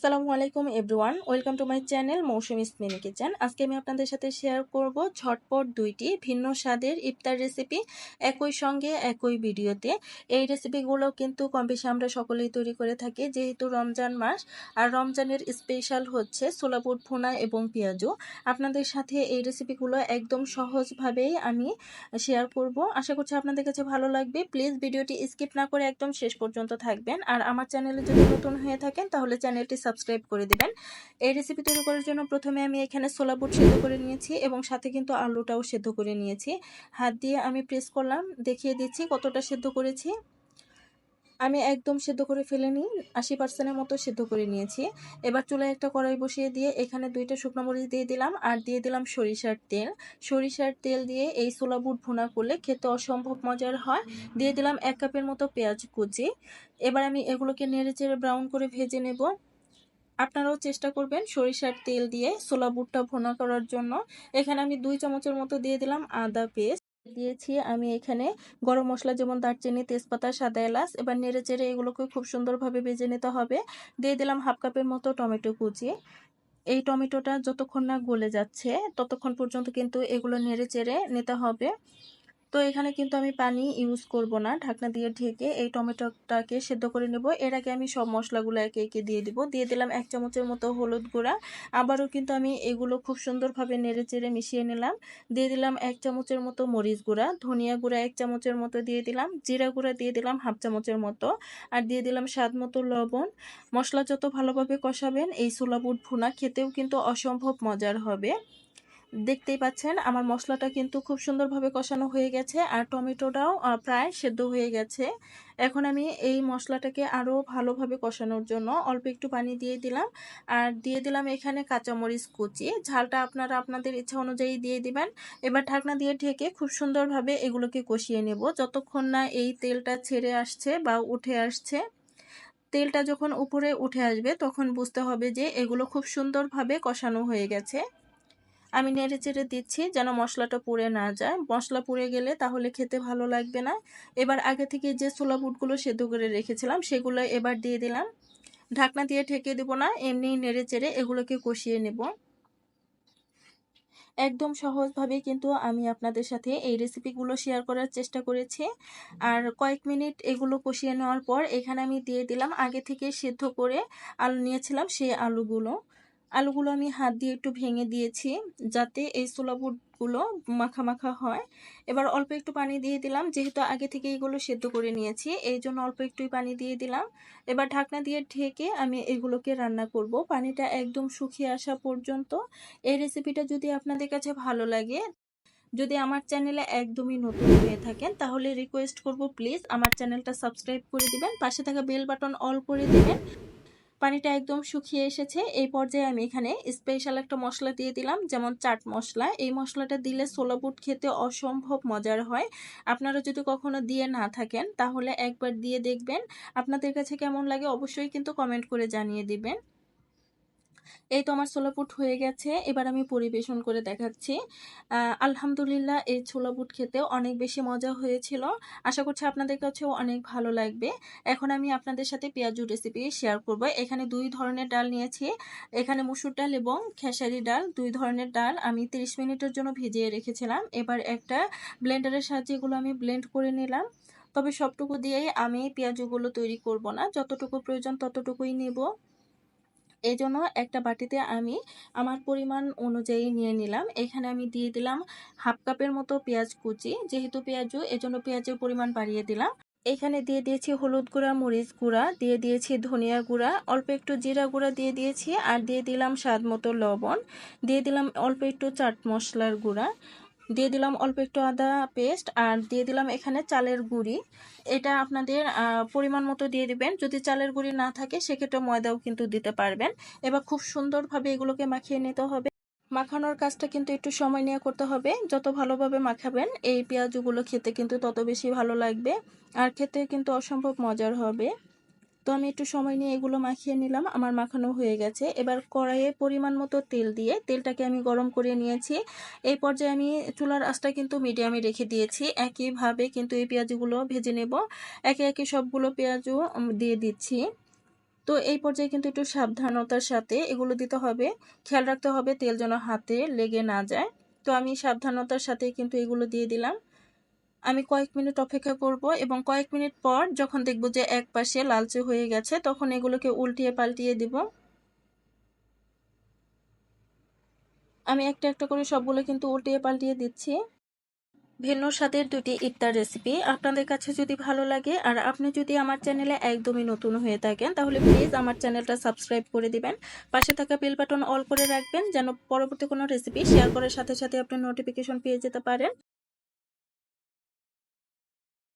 আসসালামু আলাইকুম everyone, welcome to my channel Mousumi's mini kitchen. আজকে আমি আপনাদের সাথে শেয়ার করব ঝটপট দুইটি ভিন্ন স্বাদের ইফতার রেসিপি একই সঙ্গে একই ভিডিওতে। এই রেসিপিগুলো কিন্তু কম বেশি আমরা সকলেই তৈরি করে থাকি, যেহেতু রমজান মাস আর রমজানের স্পেশাল হচ্ছে ছোলা বুট ভুনা এবং পেঁয়াজু। আপনাদের সাথে এই রেসিপিগুলো একদম সহজভাবেই আমি শেয়ার করব। আশা করছি আপনাদের কাছে ভালো লাগবে। প্লিজ ভিডিওটি স্কিপ না করে একদম শেষ পর্যন্ত থাকবেন। আর আমার চ্যানেলে যদি নতুন হয়ে থাকেন তাহলে চ্যানেলটি সাবস্ক্রাইব করে দিবেন। এই রেসিপি তৈরি করার জন্য প্রথমে আমি এখানে ছোলা বুট সেদ্ধ করে নিয়েছি এবং সাথে কিন্তু আলুটাও সেদ্ধ করে নিয়েছি। হাত দিয়ে আমি প্রেস করলাম, দেখিয়ে দিচ্ছি কতটা সেদ্ধ করেছি। আমি একদম সেদ্ধ করে ফেলিনি, 80% মতো সেদ্ধ করে নিয়েছি। এবার চুলায় একটা কড়াই বসিয়ে দিয়ে এখানে 2টা শুকনো মরিচ দিয়ে দিলাম আর দিয়ে দিলাম সরিষার তেল। সরিষার তেল দিয়ে এই ছোলা বুট ভুনা করলে খেতে অসম্ভব মজার হয়। দিয়ে দিলাম 1 কাপের মতো পেঁয়াজ কুচি। এবার আমি এগুলোকে নেড়েচেড়ে ব্রাউন করে ভেজে নেব। আপনারাও চেষ্টা করবেন সরিষার তেল দিয়ে ছোলা বুটটা ভুনা করার জন্য। এখানে আমি 2 চামচের মতো দিয়ে দিলাম আদা পেস্ট। দিয়েছি আমি এখানে গরম মশলা যেমন দারচিনি, তেজপাতা, সাদা এলাচ। এবার নেড়েচেড়ে এগুলোকে খুব সুন্দরভাবে ভেজে নিতে হবে। দিয়ে দিলাম 1/2 কাপের মতো টমেটো কুচি। এই টমেটোটা যতক্ষণ না গলে যাচ্ছে ততক্ষণ পর্যন্ত কিন্তু এগুলো নেড়েচেড়ে নিতে হবে। তো এখানে কিন্তু আমি পানি ইউজ করব না, ঢাকনা দিয়ে ঢেকে এই টমেটোটাকে সেদ্ধ করে নেব। এর আগে আমি সব মশলাগুলো একে একে দিয়ে দিব। দিয়ে দিলাম 1 চামচের মতো হলুদ গুঁড়া। আবারও কিন্তু আমি এগুলো খুব সুন্দরভাবে নেড়েচেড়ে মিশিয়ে নিলাম। দিয়ে দিলাম 1 চামচের মতো মরিচ গুঁড়া, ধনিয়া গুঁড়া 1 চামচের মতো দিয়ে দিলাম, জিরা গুঁড়া দিয়ে দিলাম 1/2 চামচের মতো, আর দিয়ে দিলাম স্বাদ মতো লবণ। মশলা যত ভালোভাবে কষাবেন এই ছোলা বুট ভুনা খেতেও কিন্তু অসম্ভব মজার হবে। দেখতেই পাচ্ছেন আমার মশলাটা কিন্তু খুব সুন্দরভাবে কষানো হয়ে গেছে আর টমেটোটাও প্রায় সেদ্ধ হয়ে গেছে। এখন আমি এই মশলাটাকে আরও ভালোভাবে কষানোর জন্য অল্প একটু পানি দিয়ে দিলাম আর দিয়ে দিলাম এখানে কাঁচামরিচ কুচি। ঝালটা আপনারা আপনাদের ইচ্ছা অনুযায়ী দিয়ে দিবেন। এবার ঢাকনা দিয়ে ঢেকে খুব সুন্দরভাবে এগুলোকে কষিয়ে নেব যতক্ষণ না এই তেলটা ছেড়ে আসছে বা উঠে আসছে। তেলটা যখন উপরে উঠে আসবে তখন বুঝতে হবে যে এগুলো খুব সুন্দরভাবে কষানো হয়ে গেছে। আমি নেড়েচেড়ে দিচ্ছি যেন মশলাটা পুড়ে না যায়। মশলা পুড়ে গেলে তাহলে খেতে ভালো লাগবে না। এবার আগে থেকে যে ছোলা বুটগুলো সেদ্ধ করে রেখেছিলাম সেগুলো এবার দিয়ে দিলাম। ঢাকনা দিয়ে ঢেকে দেব না, এমনি নেড়েচেড়ে এগুলোকে কষিয়ে নেব। একদম সহজভাবে কিন্তু আমি আপনাদের সাথে এই রেসিপিগুলো শেয়ার করার চেষ্টা করেছি। আর কয়েক মিনিট এগুলো কষিয়ে নেওয়ার পর এখানে আমি দিয়ে দিলাম আগে থেকে সেদ্ধ করে আলু নিয়েছিলাম সেই আলুগুলো আমি হাত দিয়ে একটু ভেঙে দিয়েছি যাতে এই ছোলা বুটগুলো মাখা মাখা হয়। এবার অল্প একটু পানি দিয়ে দিলাম, যেহেতু আগে থেকে এগুলো সেদ্ধ করে নিয়েছি এই জন্য অল্প একটুই পানি দিয়ে দিলাম। এবার ঢাকনা দিয়ে ঢেকে আমি এগুলোকে রান্না করব পানিটা একদম শুকিয়ে আসা পর্যন্ত। এই রেসিপিটা যদি আপনাদের কাছে ভালো লাগে, যদি আমার চ্যানেলে একদমই নতুন হয়ে থাকেন তাহলে রিকোয়েস্ট করব প্লিজ আমার চ্যানেলটা সাবস্ক্রাইব করে দিবেন, পাশে থাকা বেল বাটন অল করে দিবেন। পানিটা একদম শুকিয়ে এসেছে। এই পর্যায়ে আমি এখানে স্পেশাল একটা মশলা দিয়ে দিলাম, যেমন চাট মশলা। এই মশলাটা দিলে ছোলা বুট খেতে অসম্ভব মজার হয়। আপনারা যদি কখনো দিয়ে না থাকেন তাহলে একবার দিয়ে দেখবেন, আপনাদের কাছে কেমন লাগে অবশ্যই কিন্তু কমেন্ট করে জানিয়ে দিবেন। এই তো আমার ছোলা বুট হয়ে গেছে, এবার আমি পরিবেশন করে দেখাচ্ছি। আলহামদুলিল্লাহ এই ছোলা বুট খেতে অনেক বেশি মজা হয়েছিল। আশা করছি আপনাদের কাছেও অনেক ভালো লাগবে। এখন আমি আপনাদের সাথে পেঁয়াজু রেসিপি শেয়ার করব। এখানে 2 ধরনের ডাল নিয়েছি, এখানে মসুর ডাল এবং খেসারি ডাল। 2 ধরনের ডাল আমি 30 মিনিটের জন্য ভিজিয়ে রেখেছিলাম। এবার একটা ব্লেন্ডারের সাহায্যে এগুলো আমি ব্লেন্ড করে নিলাম। তবে সবটুকু দিয়েই আমি পেঁয়াজুগুলো তৈরি করব না, যতটুকু প্রয়োজন ততটুকুই নেব। এই জন্য একটা বাটিতে আমি আমার পরিমাণ অনুযায়ী নিয়ে নিলাম। এখানে আমি দিয়ে দিলাম 1/2 কাপের মতো পেঁয়াজ কুচি, যেহেতু পেঁয়াজু এজন্য পেঁয়াজের পরিমাণ বাড়িয়ে দিলাম। এখানে দিয়ে দিয়েছি হলুদ গুঁড়া, মরিচ গুঁড়া, দিয়ে দিয়েছি ধনিয়া গুঁড়া, অল্প একটু জিরা গুঁড়া দিয়ে দিয়েছি, আর দিয়ে দিলাম স্বাদ মতো লবণ, দিয়ে দিলাম অল্প একটু চাট মশলার গুঁড়া, দিয়ে দিলাম অল্প একটু আদা পেস্ট, আর দিয়ে দিলাম এখানে চালের গুঁড়ি। এটা আপনাদের পরিমাণ মতো দিয়ে দিবেন। যদি চালের গুঁড়ি না থাকে সেক্ষেত্রে ময়দাও কিন্তু দিতে পারবেন। এবার খুব সুন্দরভাবে এগুলোকে মাখিয়ে নিতে হবে। মাখানোর কাজটা কিন্তু একটু সময় নিয়ে করতে হবে। যত ভালোভাবে মাখাবেন এই পেঁয়াজগুলো খেতে কিন্তু তত বেশি ভালো লাগবে আর খেতে কিন্তু অসম্ভব মজার হবে। তো আমি একটু সময় নিয়ে এগুলো মাখিয়ে নিলাম। আমার মাখানো হয়ে গেছে। এবার কড়াইয়ে পরিমাণ মতো তেল দিয়ে তেলটাকে আমি গরম করে নিয়েছি। এই পর্যায়ে আমি চুলার আঁচটা কিন্তু মিডিয়ামে রেখে দিয়েছি। একইভাবে কিন্তু এই পেঁয়াজগুলো ভেজে নেব। একে একে সবগুলো পেঁয়াজও দিয়ে দিচ্ছি। তো এই পর্যায়ে কিন্তু একটু সাবধানতার সাথে এগুলো দিতে হবে, খেয়াল রাখতে হবে তেল যেন হাতে লেগে না যায়। তো আমি সাবধানতার সাথে কিন্তু এগুলো দিয়ে দিলাম। আমি কয়েক মিনিট অপেক্ষা করব এবং কয়েক মিনিট পর যখন দেখব যে এক পাশে লালচে হয়ে গেছে তখন এগুলোকে উল্টিয়ে পাল্টিয়ে দিব। আমি একটা একটা করে সবগুলো কিন্তু উল্টিয়ে পাল্টিয়ে দিচ্ছি। ভিন্ন স্বাদের দুটি ইফতার রেসিপি আপনাদের কাছে যদি ভালো লাগে আর আপনি যদি আমার চ্যানেলে একদমই নতুন হয়ে থাকেন তাহলে প্লিজ আমার চ্যানেলটা সাবস্ক্রাইব করে দিবেন, পাশে থাকা বেল বাটন অল করে রাখবেন যেন পরবর্তী কোনো রেসিপি শেয়ার করার সাথে সাথে আপনি নোটিফিকেশন পেয়ে যেতে পারেন।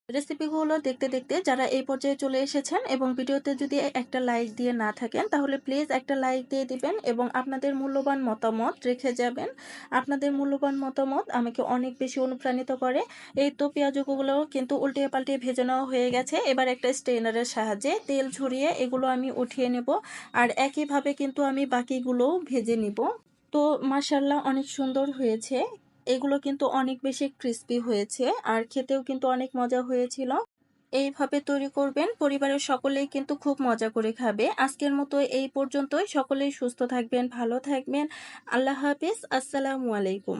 রেসিপিগুলো দেখতে দেখতে যারা এই পর্যায়ে চলে এসেছেন এবং ভিডিওতে যদি একটা লাইক দিয়ে না থাকেন তাহলে প্লিজ একটা লাইক দিয়ে দিবেন এবং আপনাদের মূল্যবান মতামত রেখে যাবেন। আপনাদের মূল্যবান মতামত আমাকে অনেক বেশি অনুপ্রাণিত করে। এই তো পেঁয়াজগুলো কিন্তু উল্টিয়ে পাল্টিয়ে ভেজে নেওয়া হয়ে গেছে। এবার একটা স্ট্রেনারের সাহায্যে তেল ঝরিয়ে এগুলো আমি উঠিয়ে নেব আর একইভাবে কিন্তু আমি বাকিগুলোও ভেজে নিব। তো মাশাআল্লাহ অনেক সুন্দর হয়েছে। এগুলো কিন্তু অনেক বেশি ক্রিস্পি হয়েছে আর খেতেও কিন্তু অনেক মজা হয়েছিল। এইভাবে তৈরি করবেন, পরিবারের সকলেই কিন্তু খুব মজা করে খাবে। আজকের মতো এই পর্যন্তই। সকলেই সুস্থ থাকবেন, ভালো থাকবেন। আল্লাহ হাফিজ। আসসালামু আলাইকুম।